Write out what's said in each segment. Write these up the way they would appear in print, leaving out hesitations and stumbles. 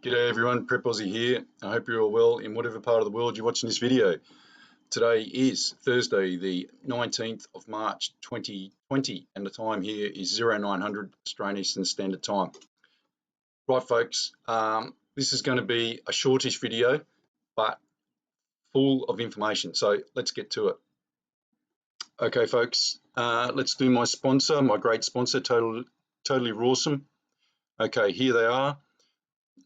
G'day everyone, Prep Aussie here. I hope you're all well in whatever part of the world you're watching this video. Today is Thursday, the 19th of March 2020, and the time here is 0900 Australian Eastern Standard Time. Right folks, this is going to be a shortish video, but full of information, so let's get to it. Okay folks, let's do my sponsor, my great sponsor, Totally Rawsome. Okay, here they are.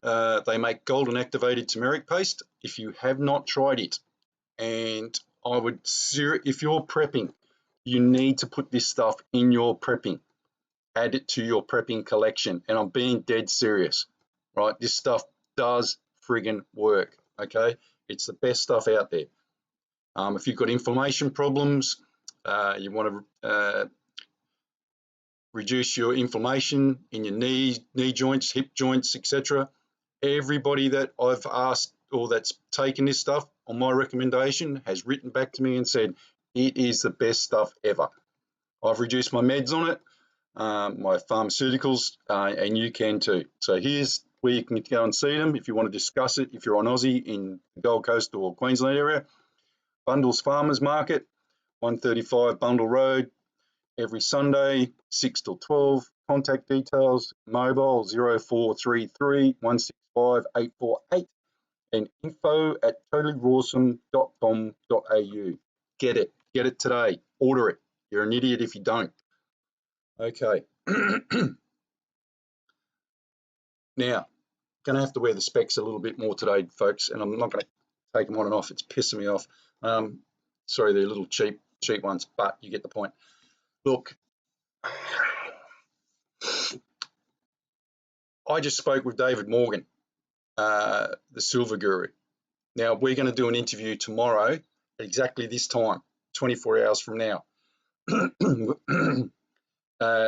They make golden activated turmeric paste. If you have not tried it, and I would, if you're prepping, you need to put this stuff in your prepping. Add it to your prepping collection, and I'm being dead serious, right? This stuff does friggin' work, okay? It's the best stuff out there. If you've got inflammation problems, you want to reduce your inflammation in your knee joints, hip joints, etc. Everybody that I've asked or that's taken this stuff on my recommendation has written back to me and said it is the best stuff ever. I've reduced my meds on it, my pharmaceuticals, and you can too. So here's where you can go and see them if you want to discuss it. If you're on Aussie in the Gold Coast or Queensland area, Bundles Farmers Market, 135 Bundle Road, every Sunday, 6 till 12. Contact details, mobile 0433 165 848 and info@totallyrawsome.com.au. Get it today, order it. You're an idiot if you don't. Okay. Now, going to have to wear the specs a little bit more today, folks, and I'm not going to take them on and off. It's pissing me off. Sorry, they're little cheap ones, but you get the point. Look, I just spoke with David Morgan, the Silver Guru. Now, we're going to do an interview tomorrow at exactly this time, 24 hours from now. A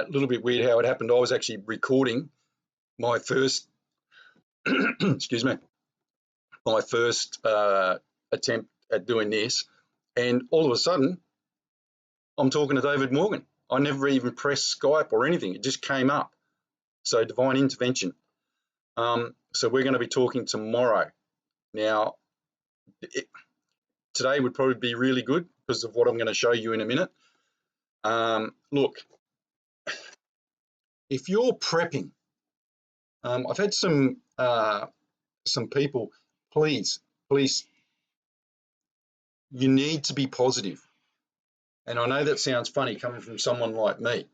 little bit weird how it happened. I was actually recording my first, excuse me, my first attempt at doing this, and all of a sudden, I'm talking to David Morgan. I never even pressed Skype or anything. It just came up. So divine intervention. So we're going to be talking tomorrow. Now, today would probably be really good because of what I'm going to show you in a minute. Look, if you're prepping, I've had some people, please, you need to be positive. And I know that sounds funny coming from someone like me,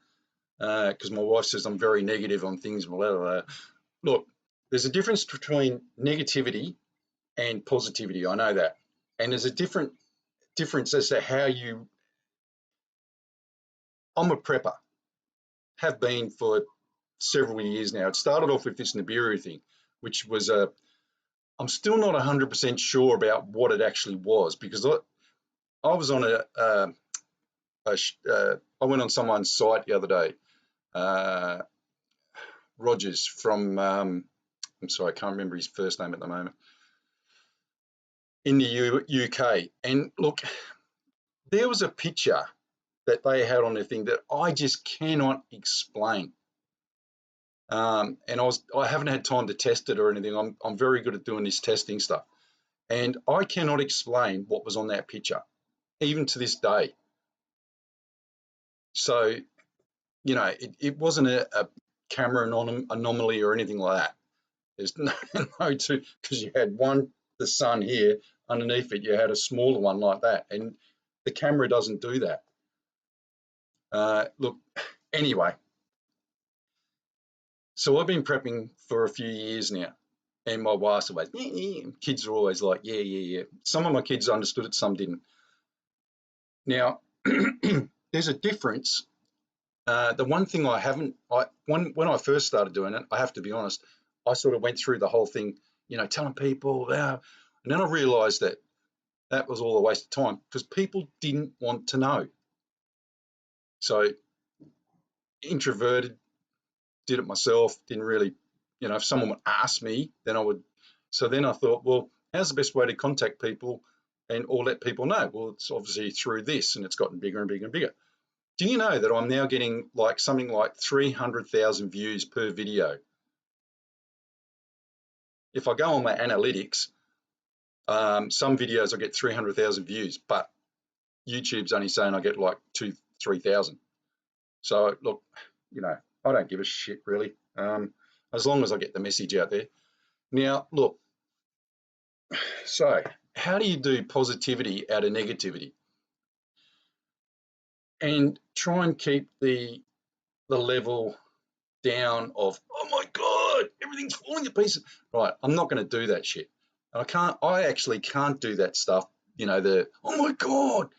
because my wife says I'm very negative on things. Blah, blah, blah. Look, there's a difference between negativity and positivity. I know that. And there's a difference as to how you, I'm a prepper, have been for several years now. It started off with this Nibiru thing, which was I'm still not 100% sure about what it actually was, because I was on I went on someone's site the other day, Rogers from, I'm sorry, I can't remember his first name at the moment, in the UK. And look, there was a picture that they had on their thing that I just cannot explain. And I haven't had time to test it or anything. I'm very good at doing this testing stuff. And I cannot explain what was on that picture, even to this day. So, you know, it wasn't a camera anomaly or anything like that. There's no two, because you had the sun here, underneath it you had a smaller one like that, and the camera doesn't do that. Look, anyway, so I've been prepping for a few years now, and my wife's always, kids are always like, yeah. Some of my kids understood it, some didn't. Now, there's a difference. The one thing I haven't, when I first started doing it, I have to be honest, I sort of went through the whole thing, you know, telling people, and then I realized that that was all a waste of time, because people didn't want to know. So introverted, did it myself, didn't really, you know, if someone would ask me, then I would. So then I thought, well, how's the best way to contact people or let people know? Well, it's obviously through this, and it's gotten bigger and bigger and bigger. Do you know that I'm now getting like something like 300,000 views per video? if I go on my analytics, some videos I get 300,000 views, but YouTube's only saying I get like 2,000-3,000. So look, you know, I don't give a shit really, as long as I get the message out there. Now, look, so how do you do positivity out of negativity and try and keep the level down of, oh my God, everything's falling to pieces. Right, I'm not going to do that shit. I actually can't do that stuff, you know, oh my God,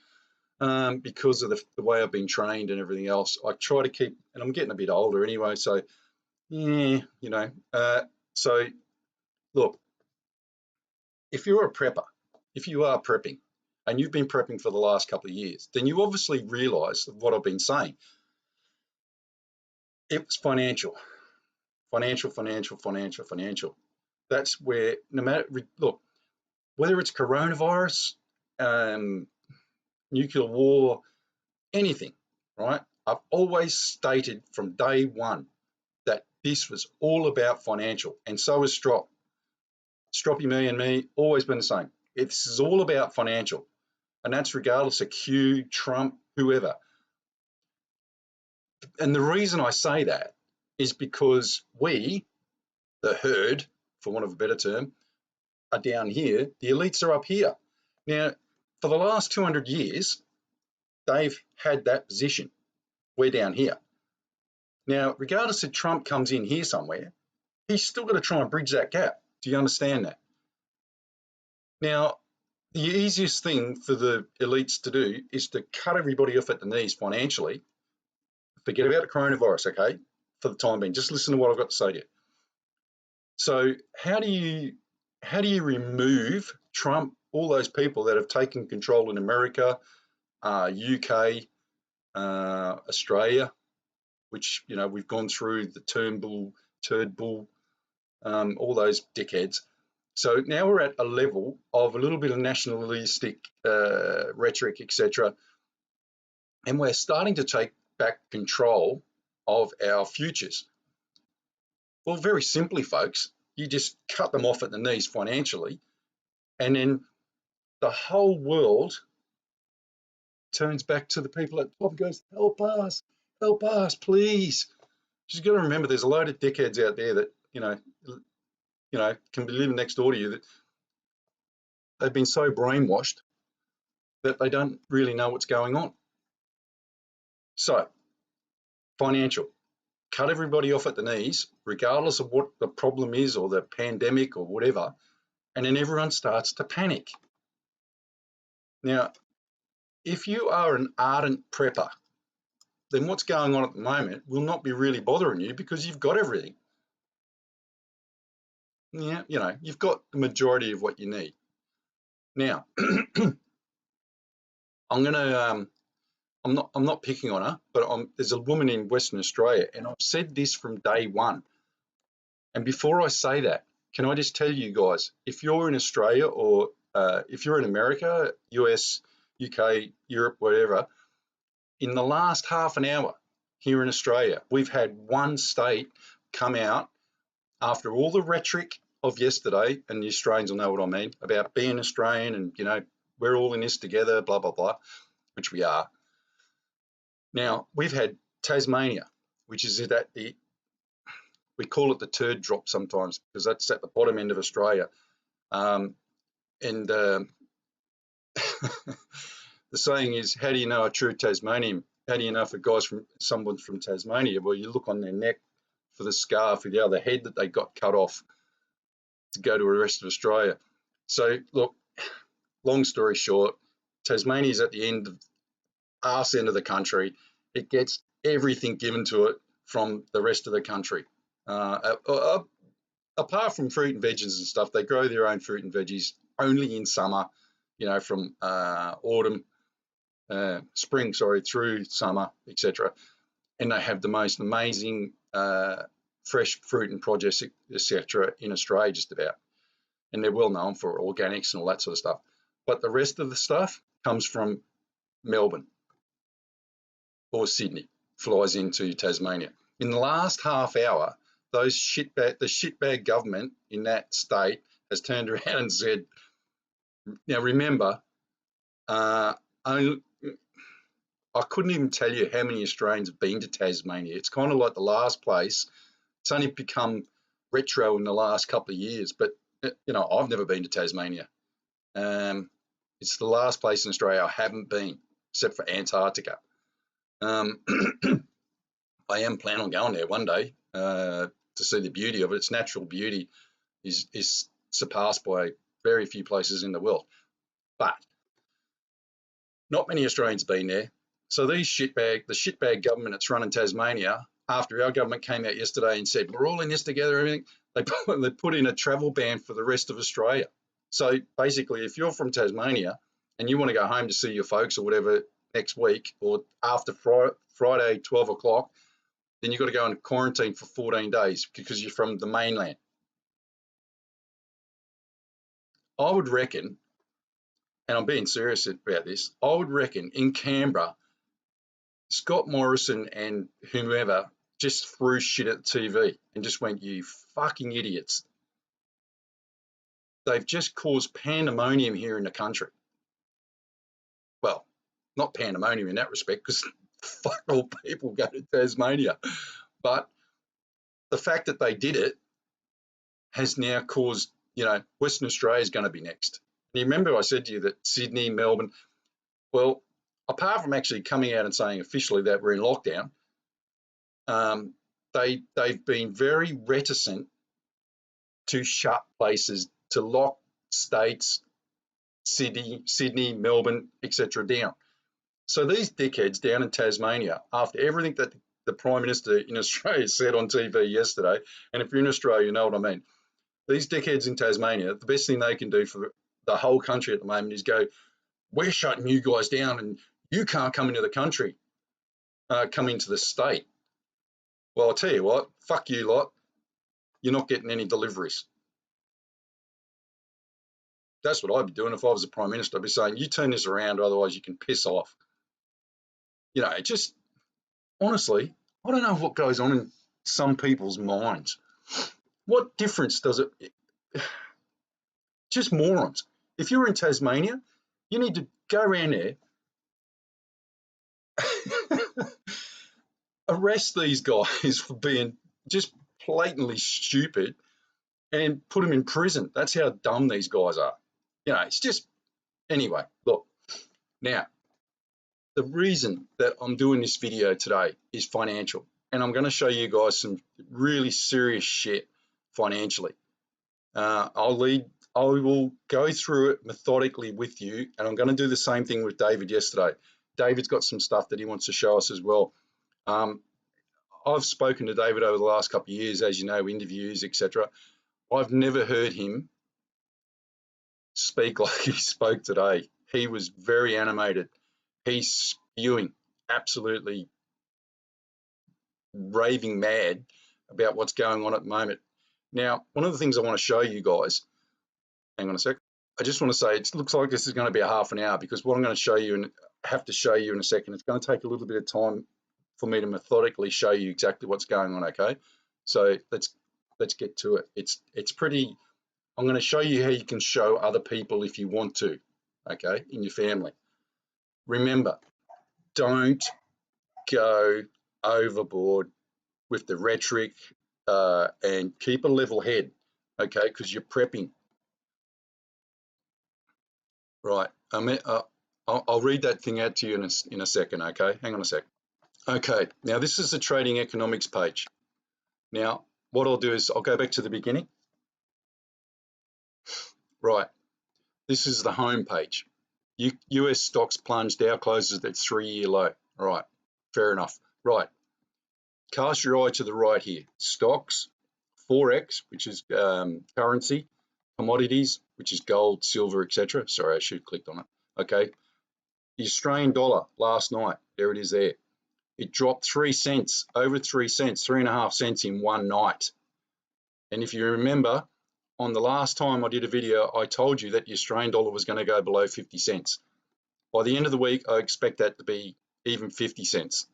because of the way I've been trained and everything else. I try to keep, and I'm getting a bit older anyway, so yeah, you know. So look, if you're a prepper, if you are prepping, and you've been prepping for the last couple of years, then you obviously realise what I've been saying. It's financial. That's where, no matter, look, whether it's coronavirus, nuclear war, anything, right? I've always stated from day one that this was all about financial, and so is Stroppy, me, and me, always been the same. This is all about financial, and that's regardless of Q, Trump, whoever. And the reason I say that is because we, the herd, for want of a better term, are down here. The elites are up here. Now, for the last 200 years, they've had that position. We're down here. Now, regardless if Trump comes in here somewhere, he's still got to try and bridge that gap. Do you understand that? Now, the easiest thing for the elites to do is to cut everybody off at the knees financially. Forget about the coronavirus, okay, for the time being. Just listen to what I've got to say to you. So how do you remove Trump, all those people that have taken control in America, UK, Australia, which, you know, we've gone through the turd bull, all those dickheads. So now we're at a level of a little bit of nationalistic rhetoric, etc. And we're starting to take back control of our futures. Well, very simply, folks, you just cut them off at the knees financially, and then the whole world turns back to the people at the top and goes, help us, please. You've got to remember there's a load of dickheads out there that, you know, can be living next door to you, that they've been so brainwashed that they don't really know what's going on. So, financial. Cut everybody off at the knees, regardless of what the problem is or the pandemic or whatever, and then everyone starts to panic. Now, if you are an ardent prepper, then what's going on at the moment will not be really bothering you because you've got everything. Yeah, you know, you've got the majority of what you need. Now, I'm not picking on her, but there's a woman in Western Australia, and I've said this from day one. And before I say that, can I just tell you guys, if you're in Australia or if you're in America, US, UK, Europe, whatever, in the last half an hour here in Australia, we've had one state come out after all the rhetoric of yesterday, and the Australians will know what I mean, about being Australian and, you know, we're all in this together, blah, blah, blah, which we are. Now, we've had Tasmania, which is we call it the turd drop sometimes because that's at the bottom end of Australia. The saying is, how do you know a true Tasmanian? How do you know if someone's from Tasmania? Well, you look on their neck for the scarf or the other head that they got cut off to go to the rest of Australia. So look, long story short, Tasmania is at the end of the country. It gets everything given to it from the rest of the country. Apart from fruit and veggies and stuff, they grow their own fruit and veggies only in summer, you know, from spring, through summer, etc. And they have the most amazing fresh fruit and produce, etc. in Australia, just about. And they're well known for organics and all that sort of stuff. But the rest of the stuff comes from Melbourne or Sydney, flies into Tasmania. In the last half hour, the shitbag government in that state has turned around and said, now remember, I couldn't even tell you how many Australians have been to Tasmania. It's kind of like the last place. It's only become retro in the last couple of years, but I've never been to Tasmania. It's the last place in Australia I haven't been, except for Antarctica. I am planning on going there one day to see the beauty of it. Its natural beauty is surpassed by very few places in the world. But not many Australians have been there. So the shitbag government that's running Tasmania, after our government came out yesterday and said, we're all in this together, everything, they put in a travel ban for the rest of Australia. So basically, if you're from Tasmania and you want to go home to see your folks or whatever next week or after Friday, 12 o'clock, then you've got to go into quarantine for 14 days because you're from the mainland. I would reckon, and I'm being serious about this, I would reckon in Canberra, Scott Morrison and whomever just threw shit at the TV and just went, you fucking idiots. They've just caused pandemonium here in the country. Well, not pandemonium in that respect, because fuck all people go to Tasmania. But the fact that they did it has now caused, Western Australia is going to be next. And you remember I said to you that Sydney, Melbourne, well, apart from actually coming out and saying officially that we're in lockdown, they've been very reticent to shut places, to lock states, Sydney, Melbourne, etc. down. So these dickheads down in Tasmania, after everything that the Prime Minister in Australia said on TV yesterday, and if you're in Australia, you know what I mean, these dickheads in Tasmania, the best thing they can do for the whole country at the moment is go, we're shutting you guys down and you can't come into the country, come into the state. Well, I'll tell you what, fuck you lot, you're not getting any deliveries. That's what I'd be doing if I was the Prime Minister. I'd be saying, you turn this around, otherwise you can piss off. Just honestly, I don't know what goes on in some people's minds. What difference does it? Just morons. If you're in Tasmania, you need to go around there, arrest these guys for being just blatantly stupid and put them in prison. That's how dumb these guys are. It's just, anyway, look, now, the reason that I'm doing this video today is financial, and I'm going to show you guys some really serious shit financially. I will go through it methodically with you, and I'm going to do the same thing with David yesterday. David's got some stuff that he wants to show us as well. I've spoken to David over the last couple of years, as you know, interviews, etc. I've never heard him speak like he spoke today. He was very animated. He's spewing, absolutely raving mad about what's going on at the moment. Now, one of the things I want to show you guys, hang on a sec. I just want to say it looks like this is going to be a half an hour, because what I'm going to show you and have to show you in a second, it's going to take a little bit of time for me to methodically show you exactly what's going on, okay? So let's get to it. It's pretty, I'm going to show you how you can show other people if you want to, okay, in your family. Remember, don't go overboard with the rhetoric and keep a level head, okay, because you're prepping. Right, I'll read that thing out to you in a second, okay? Hang on a sec. Okay, now this is the trading economics page. Now, what I'll do is I'll go back to the beginning. Right, this is the home page. US stocks plunged, Dow closes at 3-year low. All right, fair enough. Right, cast your eye to the right here. Stocks, Forex, which is currency, commodities, which is gold, silver, etc. Sorry, I should have clicked on it. Okay, the Australian dollar last night, there it is there. It dropped 3 cents, over 3 cents, 3.5 cents in one night. And if you remember, on the last time I did a video, I told you that the Australian dollar was going to go below 50 cents. By the end of the week, I expect that to be even 50 cents.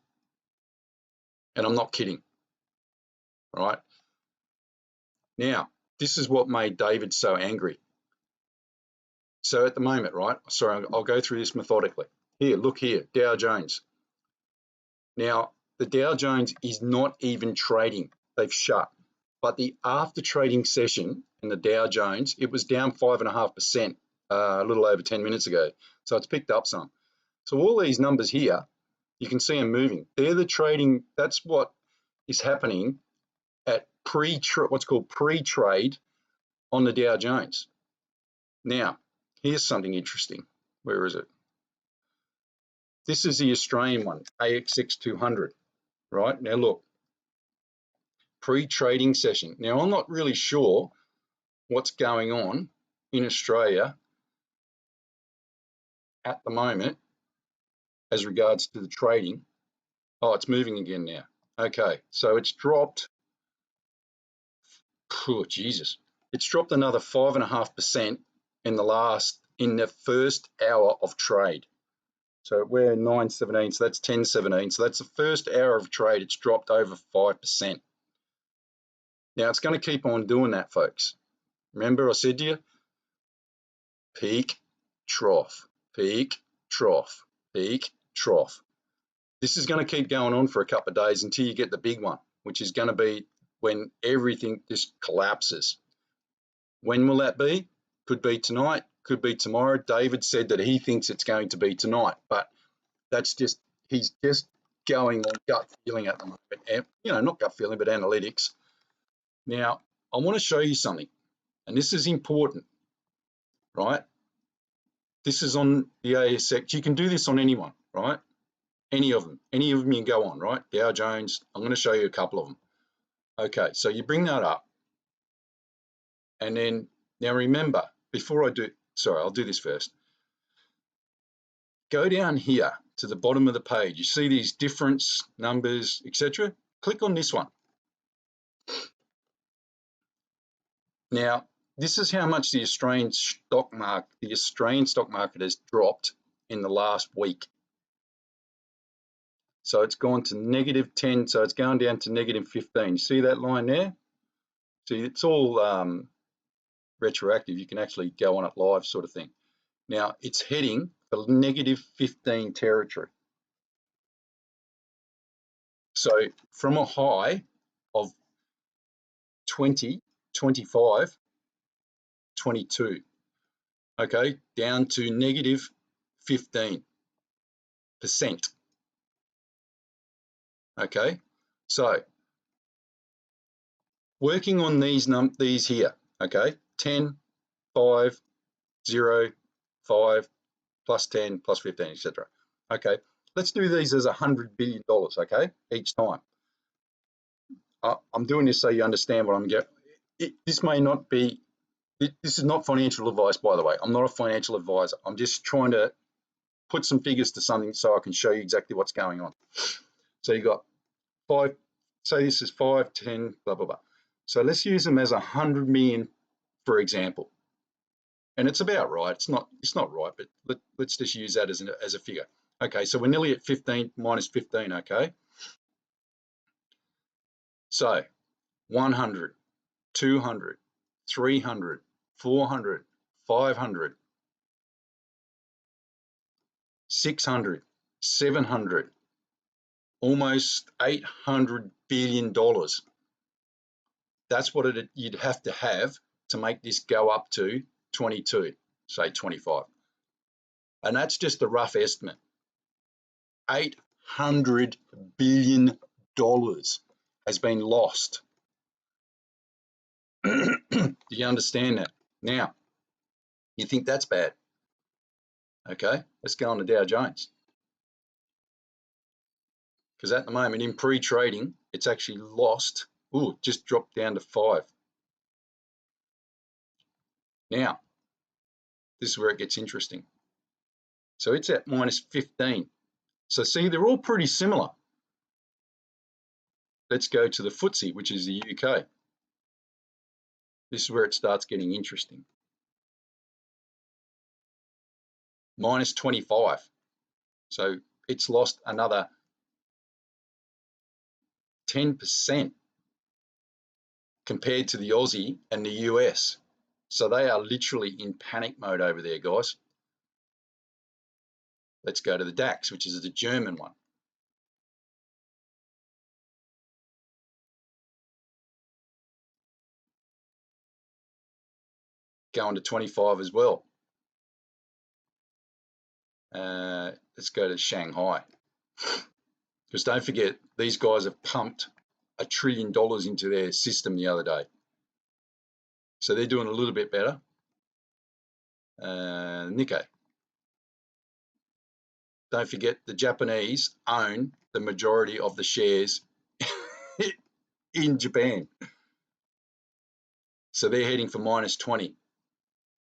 And I'm not kidding, right? Now, this is what made David so angry. So at the moment, right, sorry, I'll go through this methodically. Here, look here, Dow Jones. Now, the Dow Jones is not even trading. They've shut. But the after trading session in the Dow Jones, it was down 5.5% a little over 10 minutes ago. So it's picked up some. So all these numbers here, you can see them moving. They're the trading, that's what is happening at what's called pre-trade on the Dow Jones. Now, here's something interesting. Where is it? This is the Australian one, ASX 200, right? Now look, pre-trading session. Now I'm not really sure what's going on in Australia at the moment as regards to the trading. Oh, it's moving again now. Okay, so it's dropped, oh Jesus, it's dropped another 5.5% in the first hour of trade. So we're 9.17, so that's 10.17. So that's the first hour of trade. It's dropped over 5%. Now it's going to keep on doing that, folks. Remember I said to you, peak, trough, peak, trough, peak, trough. This is going to keep going on for a couple of days until you get the big one, which is going to be when everything just collapses. When will that be? Could be tonight, could be tomorrow. David said that he thinks it's going to be tonight, but that's just, he's just going on gut feeling at the moment. And, you know, not gut feeling, but analytics. Now, I want to show you something, and this is important, right? This is on the ASX. You can do this on anyone, right? Any of them you can go on, right? Dow Jones, I'm going to show you a couple of them. Okay, so you bring that up, and then, now remember, before I do, sorry, I'll do this first. Go down here to the bottom of the page. You see these difference, numbers, etc. Click on this one. Now, this is how much the Australian stock market has dropped in the last week. So it's gone to -10, so it's going down to -15. You see that line there? See, it's all retroactive. You can actually go on it live, sort of thing. Now it's heading for -15 territory. So from a high of 20, 25, 22, okay, down to -15%. Okay, so working on these here, okay, 10, 5, 0, 5, plus 10, plus 15, etc. Okay, let's do these as $100 billion, okay, each time. I'm doing this so you understand what I'm getting. This may not be, this is not financial advice, by the way. I'm not a financial advisor. I'm just trying to put some figures to something so I can show you exactly what's going on. So you got 5, say this is 5, 10, blah, blah, blah. So let's use them as 100 million, for example. And it's about right. It's not right, but let's just use that as a figure. Okay, so we're nearly at 15 minus 15, okay? So 100, 200, 300, 400, 500, 600, 700, almost $800 billion. That's what you'd have to make this go up to 22, say 25. And that's just a rough estimate. $800 billion has been lost. Do you understand that? Now, you think that's bad? Okay, let's go on to Dow Jones. Because at the moment in pre-trading, it's actually lost. Ooh, just dropped down to 5. Now, this is where it gets interesting. So it's at -15. So see, they're all pretty similar. Let's go to the FTSE, which is the UK. This is where it starts getting interesting. -25. So it's lost another 10%. compared to the Aussie and the US. So they are literally in panic mode over there, guys. Let's go to the DAX, which is the German one. Going to 25 as well. Let's go to Shanghai. Because don't forget, these guys have pumped $1 trillion into their system the other day. So they're doing a little bit better. Nikkei. Don't forget, the Japanese own the majority of the shares in Japan. So they're heading for -20.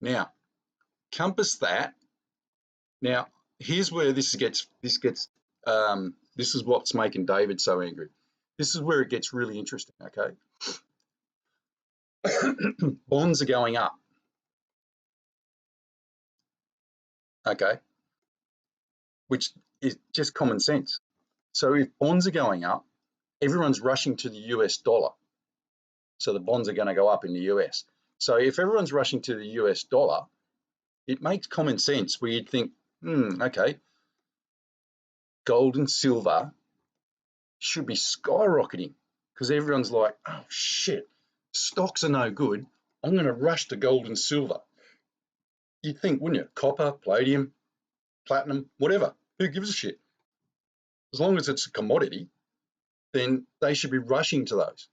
Now, compass that. Now, here's where this is what's making David so angry. This is where it gets really interesting, okay? Bonds are going up, okay, which is just common sense. So if bonds are going up, everyone's rushing to the US dollar. So the bonds are going to go up in the US. So if everyone's rushing to the US dollar, it makes common sense where you'd think, okay, gold and silver should be skyrocketing because everyone's like, oh shit, stocks are no good. I'm going to rush to gold and silver. You'd think, wouldn't you? Copper, palladium, platinum, whatever. Who gives a shit? As long as it's a commodity, then they should be rushing to those.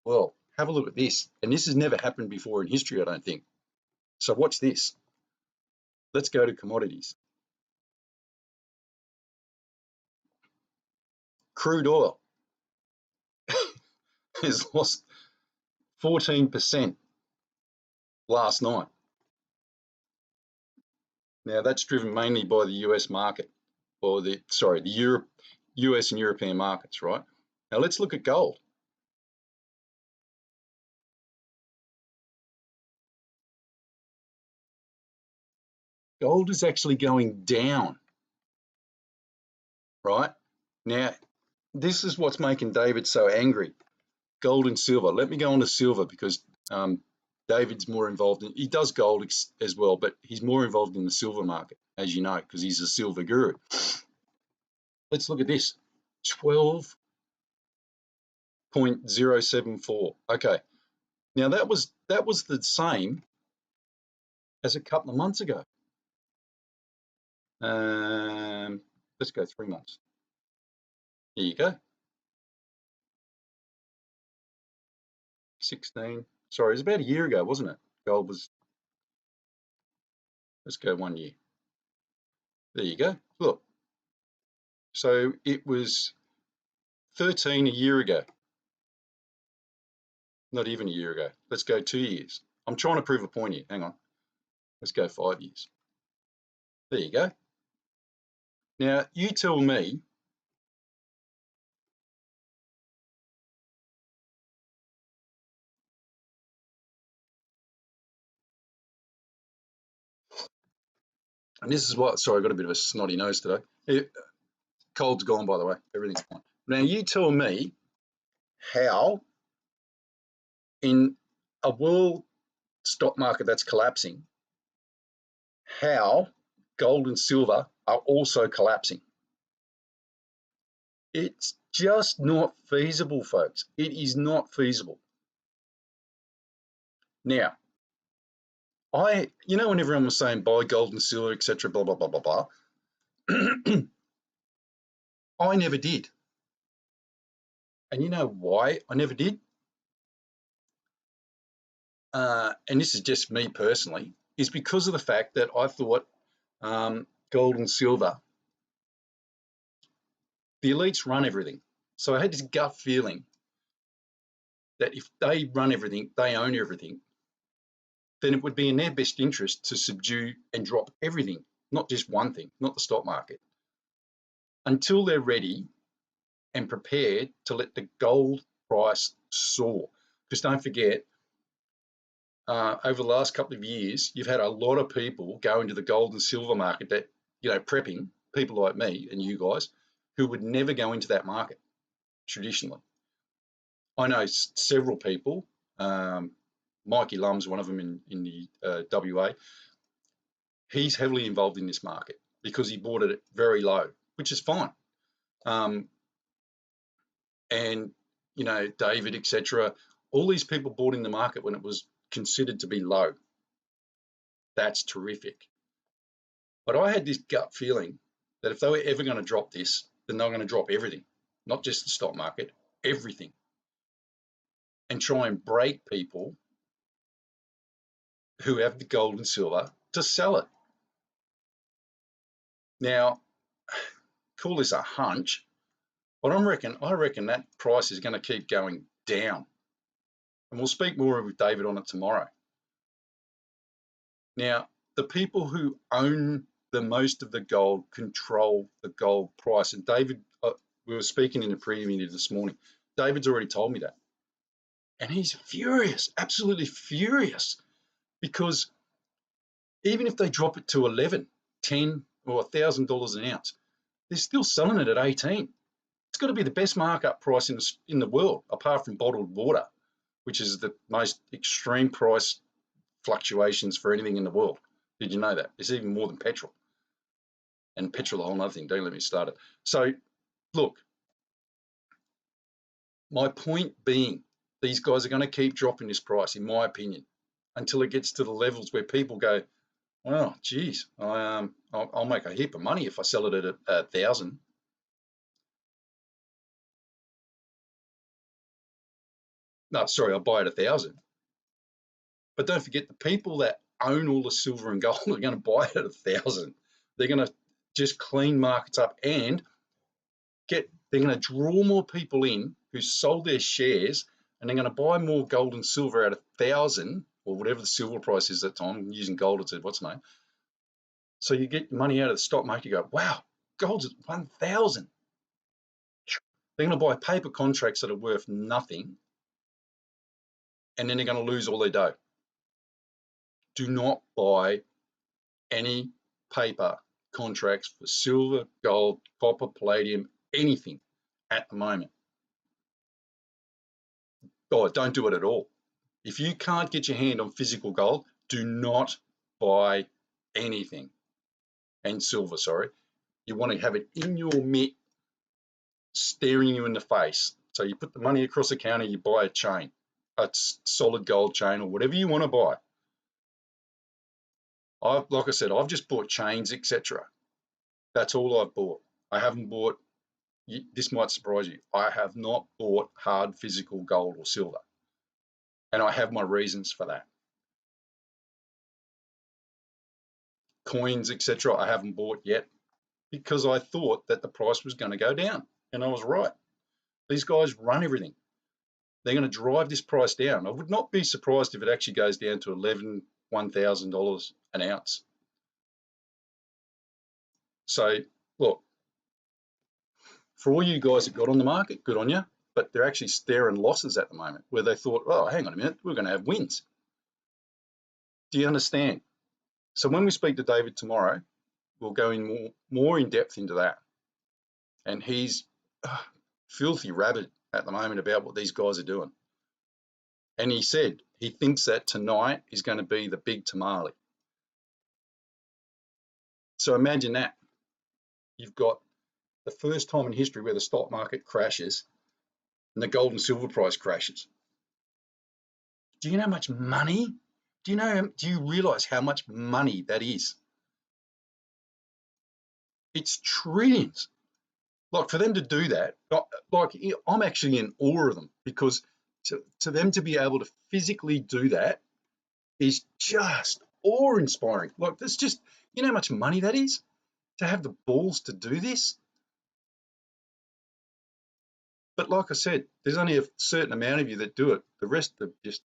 Well, have a look at this. And this has never happened before in history, I don't think. So watch this. Let's go to commodities. Crude oil has lost 14% last night. Now that's driven mainly by the US market, or the US and European markets, right? Now let's look at gold. Gold is actually going down, right? Now, this is what's making David so angry. Gold and silver. Let me go on to silver because David's more involved in, he does gold as well, but he's more involved in the silver market, as you know, because he's a silver guru. Let's look at this, 12.074. Okay, now that was the same as a couple of months ago. Let's go 3 months. Here you go. 16. Sorry, it was about a year ago, wasn't it? Gold was. Let's go 1 year. There you go. Look. So it was 13 a year ago. Not even a year ago. Let's go 2 years. I'm trying to prove a point here. Hang on. Let's go 5 years. There you go. Now, you tell me, and this is what, sorry, I got a bit of a snotty nose today. Cold's gone, by the way. Everything's fine. Now, you tell me how, in a world stock market that's collapsing, how gold and silver are also collapsing. It's just not feasible, folks. It is not feasible. Now, when everyone was saying buy gold and silver, etc., blah, blah, blah, blah, blah, I never did. And you know why I never did? And this is just me personally, is because of the fact that I thought gold and silver, the elites run everything. So I had this gut feeling that if they run everything, they own everything, then it would be in their best interest to subdue and drop everything, not just one thing, not the stock market, until they're ready and prepared to let the gold price soar. Because don't forget, over the last couple of years, you've had a lot of people go into the gold and silver market that, prepping, people like me and you guys, who would never go into that market traditionally. I know several people Mikey Lum's one of them in the WA. He's heavily involved in this market because he bought it at very low, which is fine. And you know, David, etc. All these people bought in the market when it was considered to be low. That's terrific. But I had this gut feeling that if they were ever going to drop this, then they were going to drop everything, not just the stock market, everything, and try and break people who have the gold and silver to sell it. Now, call this a hunch, but I reckon that price is going to keep going down. And we'll speak more with David on it tomorrow. Now, the people who own the most of the gold control the gold price. And David, we were speaking in the preview this morning. David's already told me that. And he's furious, absolutely furious, because even if they drop it to 11, 10, or $1,000 an ounce, they're still selling it at 18. It's got to be the best markup price in the world, apart from bottled water, which is the most extreme price fluctuations for anything in the world. Did you know that? It's even more than petrol. And petrol, a whole other thing. Don't let me start it. So, look, my point being, these guys are going to keep dropping this price, in my opinion, until it gets to the levels where people go, well, geez, I'll make a heap of money if I sell it at 1,000. No, sorry, I'll buy it at 1,000. But don't forget, the people that own all the silver and gold are going to buy it at 1,000. They're going to just clean markets up and they're going to draw more people in who sold their shares, and they're going to buy more gold and silver at 1,000 or whatever the silver price is at the time. I'm using gold, it's what's the name. So you get money out of the stock market, you go, wow, gold's at 1,000. They're going to buy paper contracts that are worth nothing, and then they're going to lose all their dough. Do not buy any paper contracts for silver, gold, copper, palladium, anything at the moment. Oh, don't do it at all. If you can't get your hand on physical gold, do not buy anything. And silver, sorry. You want to have it in your mitt, staring you in the face. So you put the money across the counter, you buy a chain, a solid gold chain or whatever you want to buy. Like I said, I've just bought chains, etc. That's all I've bought. I haven't bought, this might surprise you, I have not bought hard physical gold or silver. And I have my reasons for that. Coins, etc. I haven't bought yet because I thought that the price was going to go down, and I was right. These guys run everything. They're going to drive this price down. I would not be surprised if it actually goes down to $1,000 an ounce. So, look, for all you guys that got on the market, good on you, but they're actually staring losses at the moment where they thought, oh, hang on a minute, we're going to have wins. Do you understand? So when we speak to David tomorrow, we'll go in more in depth into that. And he's filthy rabid at the moment about what these guys are doing. And he said he thinks that tonight is going to be the big tamale. So imagine that. You've got the first time in history where the stock market crashes and the gold and silver price crashes. Do you know how much money? Do you realize how much money that is? It's trillions. Like, for them to do that, like, I'm actually in awe of them, because to them to be able to physically do that is just awe-inspiring. Like, that's just, you know how much money that is? To have the balls to do this? But like I said, there's only a certain amount of you that do it. The rest are just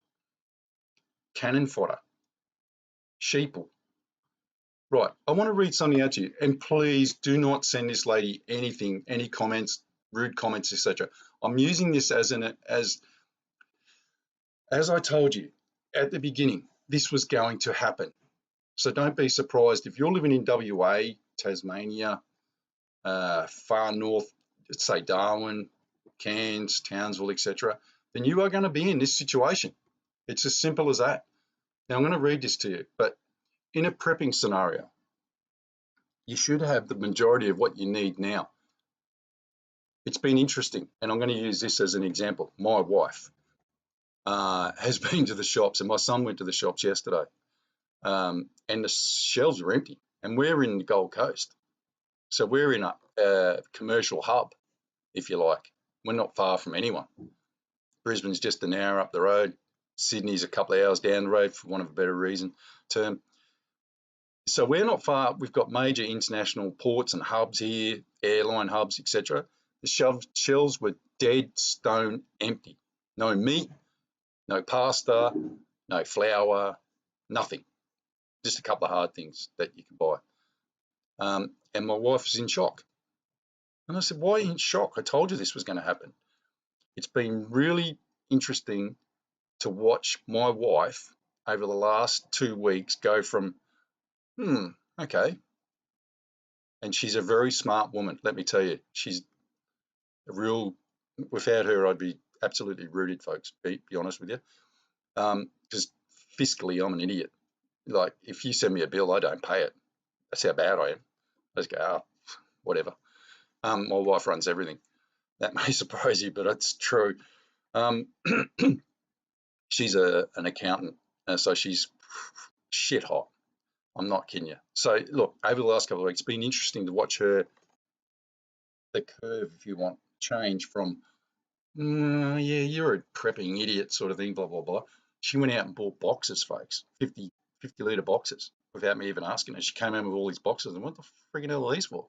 cannon fodder, sheeple. Right, I want to read something out to you, and please do not send this lady anything, any comments, rude comments, etc. I'm using this as I told you at the beginning, this was going to happen. So don't be surprised if you're living in WA, Tasmania, far north, let's say Darwin, Cairns, Townsville, etc. Then you are going to be in this situation. It's as simple as that. Now I'm going to read this to you, but in a prepping scenario, you should have the majority of what you need now. It's been interesting, and I'm going to use this as an example. My wife has been to the shops, and my son went to the shops yesterday, and the shelves are empty, and we're in the Gold Coast. So we're in a commercial hub, if you like. We're not far from anyone. Brisbane's just an hour up the road. Sydney's a couple of hours down the road, for want of a better term. So we're not far. We've got major international ports and hubs here, airline hubs, etc. The shelves were dead stone empty. No meat, no pasta, no flour, nothing. Just a couple of hard things that you can buy. And my wife was in shock. And I said, why are you in shock? I told you this was going to happen. It's been really interesting to watch my wife over the last 2 weeks go from, okay. And she's a very smart woman, let me tell you. She's a real, without her, I'd be absolutely rooted, folks, be honest with you. Because fiscally, I'm an idiot. Like, if you send me a bill, I don't pay it. That's how bad I am. I just go, whatever. My wife runs everything. That may surprise you, but it's true. She's an accountant, so she's shit hot. I'm not kidding you. So look, over the last couple of weeks, it's been interesting to watch her, the curve, if you want, change from, yeah, you're a prepping idiot sort of thing, blah, blah, blah. She went out and bought boxes, folks, 50 litre boxes, without me even asking her. She came in with all these boxes and what the friggin' hell are these for?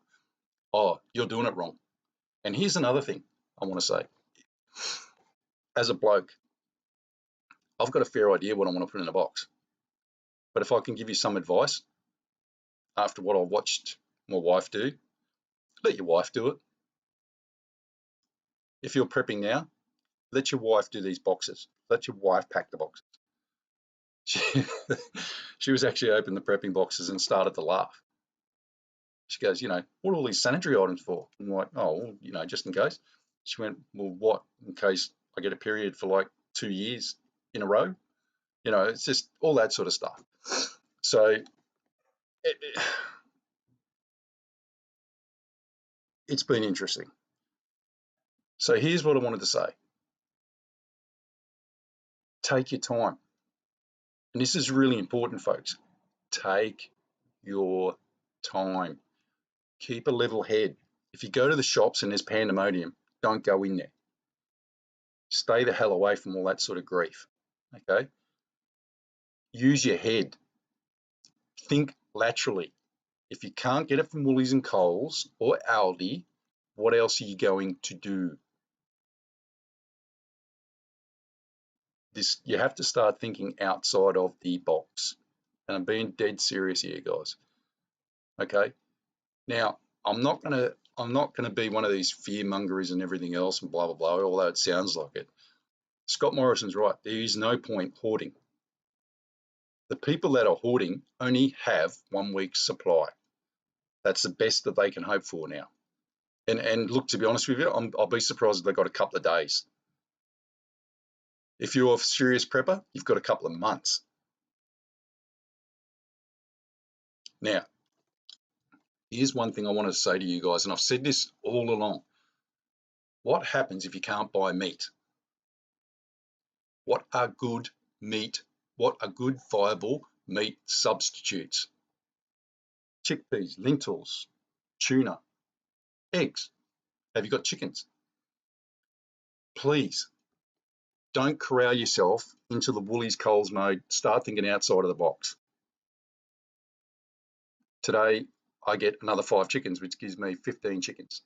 Oh, you're doing it wrong. And here's another thing I want to say. As a bloke, I've got a fair idea what I want to put in a box. But if I can give you some advice after what I watched my wife do, let your wife do it. If you're prepping now, let your wife do these boxes. Let your wife pack the boxes. She was actually opening the prepping boxes and started to laugh. She goes, what are all these sanitary items for? I'm like, oh, well, just in case. She went, well, what? In case I get a period for like 2 years in a row? It's just all that sort of stuff. So it's been interesting. So here's what I wanted to say. Take your time. And this is really important, folks. Take your time. Keep a level head. If you go to the shops and there's pandemonium, don't go in there. Stay the hell away from all that sort of grief. Okay? Use your head. Think laterally. If you can't get it from Woolies and Coles or Aldi, what else are you going to do? You have to start thinking outside of the box. And I'm being dead serious here, guys. Okay? Now, I'm not gonna be one of these fear mongers and everything else and blah blah blah, although it sounds like it. Scott Morrison's right. There is no point hoarding. The people that are hoarding only have 1 week's supply. That's the best that they can hope for now. And look, to be honest with you, I'll be surprised if they got a couple of days. If you're a serious prepper, you've got a couple of months. Now, here's one thing I wanted to say to you guys, and I've said this all along. What happens if you can't buy meat? What are good meat? What are good viable meat substitutes? Chickpeas, lentils, tuna, eggs. Have you got chickens? Please don't corral yourself into the Woolies Coles mode. Start thinking outside of the box. Today, I get another 5 chickens, which gives me 15 chickens.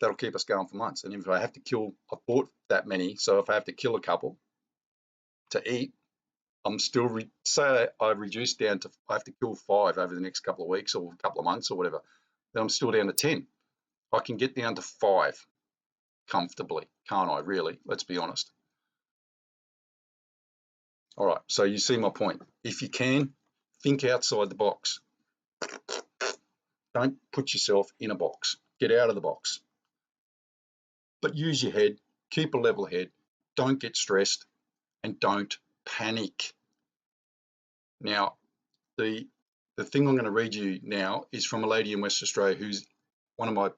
That'll keep us going for months. And if I have to kill, I've bought that many, so if I have to kill a couple to eat, I'm still, say I reduce down to, I have to kill 5 over the next couple of weeks or a couple of months or whatever, then I'm still down to 10. I can get down to 5 comfortably, can't I, really? Let's be honest. All right, so you see my point. If you can, think outside the box. Don't put yourself in a box. Get out of the box. But use your head, keep a level head, don't get stressed and don't panic. Now, the thing I'm going to read you now is from a lady in West Australia who's one of my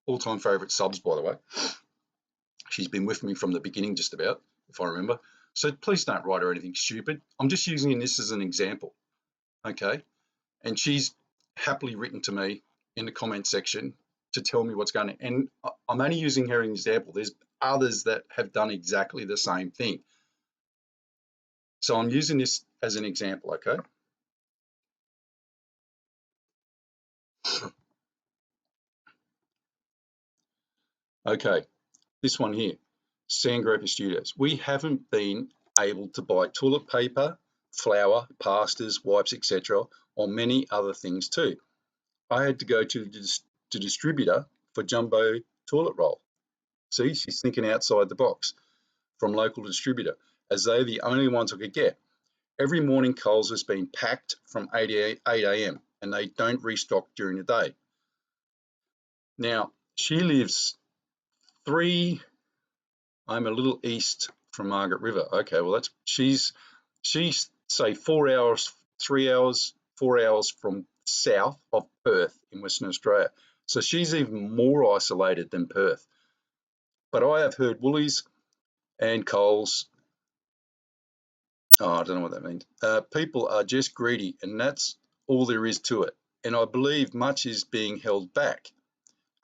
all-time favourite subs, by the way. She's been with me from the beginning, just about, if I remember. So please don't write her anything stupid. I'm just using this as an example, okay? And she's happily written to me in the comment section to tell me what's going on. And I'm only using her as an example. There's others that have done exactly the same thing. So I'm using this as an example, okay? Okay, this one here, Sandgroper Studios. We haven't been able to buy toilet paper, flour, pastas, wipes, etc., or many other things too. I had to go to the distributor for jumbo toilet roll. See, she's thinking outside the box, from local distributor, as they're the only ones I could get. Every morning Coles has been packed from 8 a.m. and they don't restock during the day. Now, she lives I'm a little east from Margaret River. Okay, well she's say 4 hours, 3 hours, 4 hours from south of Perth in Western Australia. So she's even more isolated than Perth. But I have heard Woolies and Coles, I don't know what that means. People are just greedy, and that's all there is to it. And I believe much is being held back,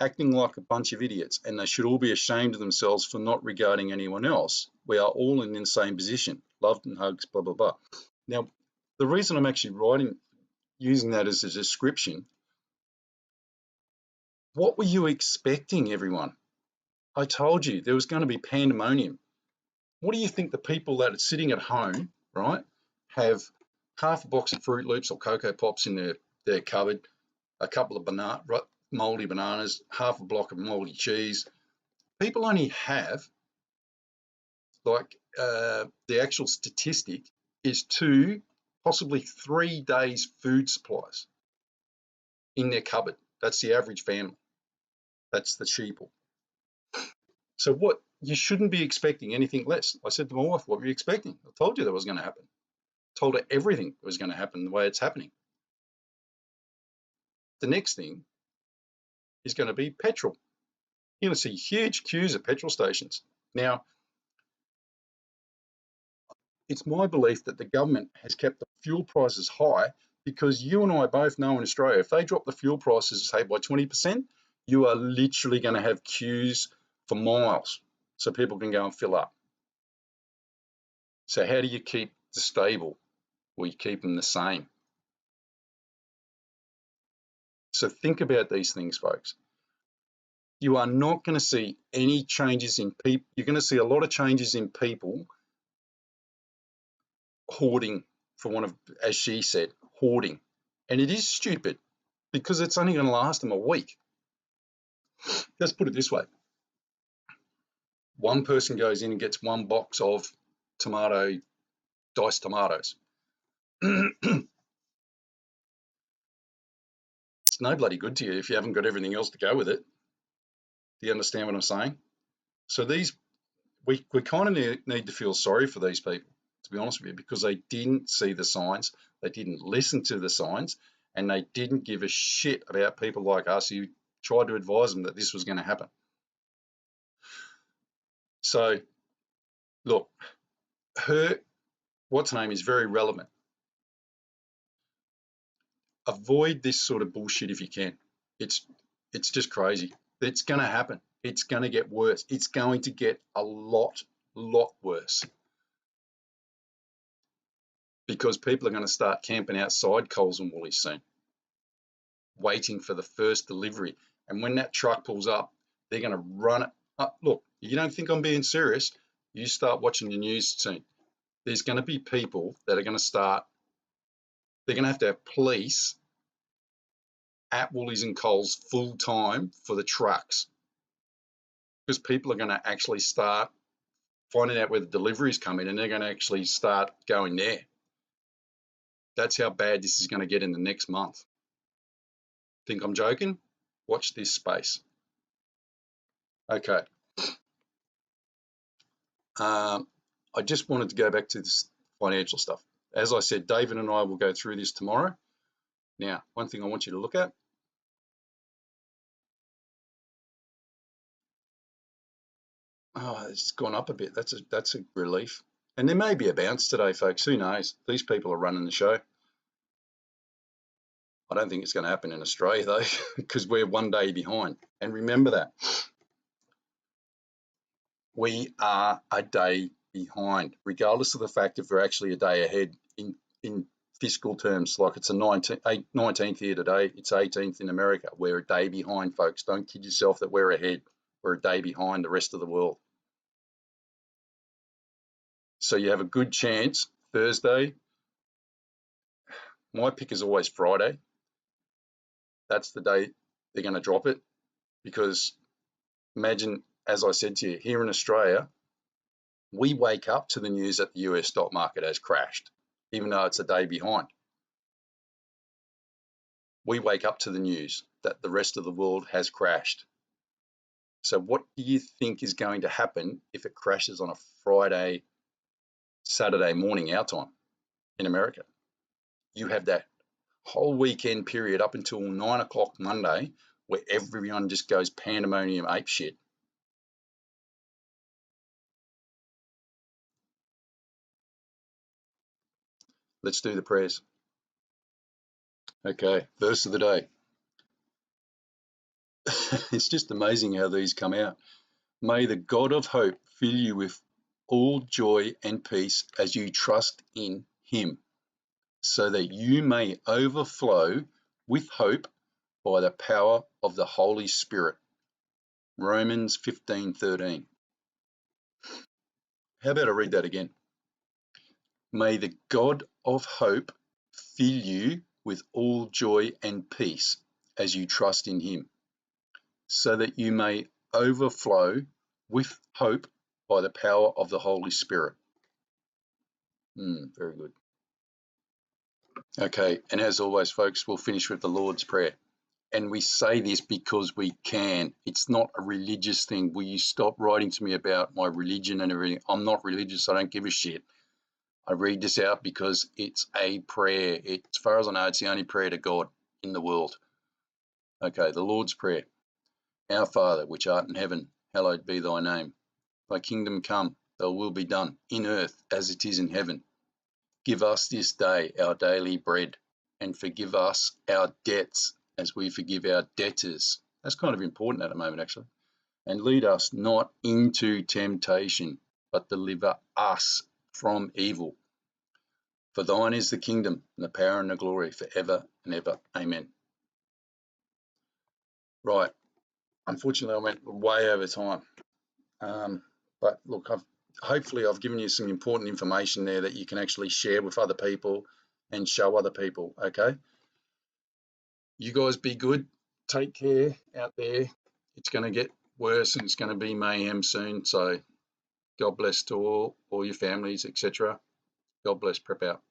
acting like a bunch of idiots, and they should all be ashamed of themselves for not regarding anyone else. We are all in the same position. Love and hugs, blah, blah, blah. Now, the reason I'm actually using that as a description, what were you expecting, everyone? I told you there was going to be pandemonium. What do you think the people that are sitting at home, right, have half a box of Fruit Loops or Cocoa Pops in their cupboard, a couple of mouldy bananas, half a block of mouldy cheese? People only have, like, the actual statistic is 2, possibly 3 days food supplies in their cupboard. That's the average family. That's the sheeple. So what, you shouldn't be expecting anything less. I said to my wife, what were you expecting? I told you that was going to happen. I told her everything was going to happen the way it's happening. The next thing is going to be petrol. You're going to see huge queues at petrol stations. Now, it's my belief that the government has kept the fuel prices high because you and I both know in Australia, if they drop the fuel prices, say, by 20%, you are literally going to have queues for miles so people can go and fill up. So how do you keep the stable? Well, you keep them the same. So think about these things, folks. You are not going to see any changes in people. You're going to see a lot of changes in people hoarding, for one of, as she said, hoarding. And it is stupid because it's only going to last them a week. Let's put it this way. One person goes in and gets 1 box of diced tomatoes. It's no bloody good to you if you haven't got everything else to go with it. Do you understand what I'm saying? So we kind of need to feel sorry for these people, to be honest with you, because they didn't see the signs, they didn't listen to the signs, and they didn't give a shit about people like us who tried to advise them that this was going to happen. So, look, what's her name is very relevant. Avoid this sort of bullshit if you can. It's just crazy. It's going to happen. It's going to get worse. It's going to get a lot worse. Because people are going to start camping outside Coles and Woolies soon, waiting for the first delivery. And when that truck pulls up, they're going to run it up. Look, you don't think I'm being serious? You start watching the news soon. There's going to be people that are going to start, they're going to have police at Woolies and Coles full time for the trucks, because people are going to actually start finding out where the deliveries come in and they're going to actually start going there. That's how bad this is going to get in the next month. Think I'm joking? Watch this space. Okay. I just wanted to go back to this financial stuff. As I said, David and I will go through this tomorrow. Now, one thing I want you to look at. Oh, it's gone up a bit. That's a relief. And there may be a bounce today, folks. Who knows? These people are running the show. I don't think it's going to happen in Australia, though, because we're one day behind. And remember that. We are a day behind, regardless of the fact if we're actually a day ahead in fiscal terms. Like it's a 19th here today, it's 18th in America. We're a day behind, folks. Don't kid yourself that we're ahead. We're a day behind the rest of the world. So you have a good chance Thursday. My pick is always Friday. That's the day they're going to drop it, because imagine, as I said to you, here in Australia, we wake up to the news that the US stock market has crashed, even though it's a day behind. We wake up to the news that the rest of the world has crashed. So what do you think is going to happen if it crashes on a Friday, Saturday morning our time in America? You have that whole weekend period up until 9 o'clock Monday where everyone just goes pandemonium ape shit. Let's do the prayers. Okay, verse of the day. It's just amazing how these come out. May the God of hope fill you with all joy and peace as you trust in him, so that you may overflow with hope by the power of the Holy Spirit. Romans 15:13. How about I read that again? May the God of hope fill you with all joy and peace as you trust in him, so that you may overflow with hope by the power of the Holy Spirit. Very good. Okay, and as always, folks, we'll finish with the Lord's Prayer. And we say this because we can. It's not a religious thing. Will you stop writing to me about my religion and everything? I'm not religious. I don't give a shit. I read this out because it's a prayer. As far as I know, it's the only prayer to God in the world. Okay, the Lord's Prayer. Our Father, which art in heaven, hallowed be thy name. Thy kingdom come, thy will be done, in earth as it is in heaven. Give us this day our daily bread, and forgive us our debts as we forgive our debtors. That's kind of important at the moment, actually. And lead us not into temptation, but deliver us from evil. For thine is the kingdom, and the power, and the glory, forever and ever. Amen. Right. Unfortunately, I went way over time. But look, hopefully I've given you some important information there that you can actually share with other people and show other people, okay? You guys be good. Take care out there. It's going to get worse and it's going to be mayhem soon. So God bless to all your families, etc. God bless. Prep out.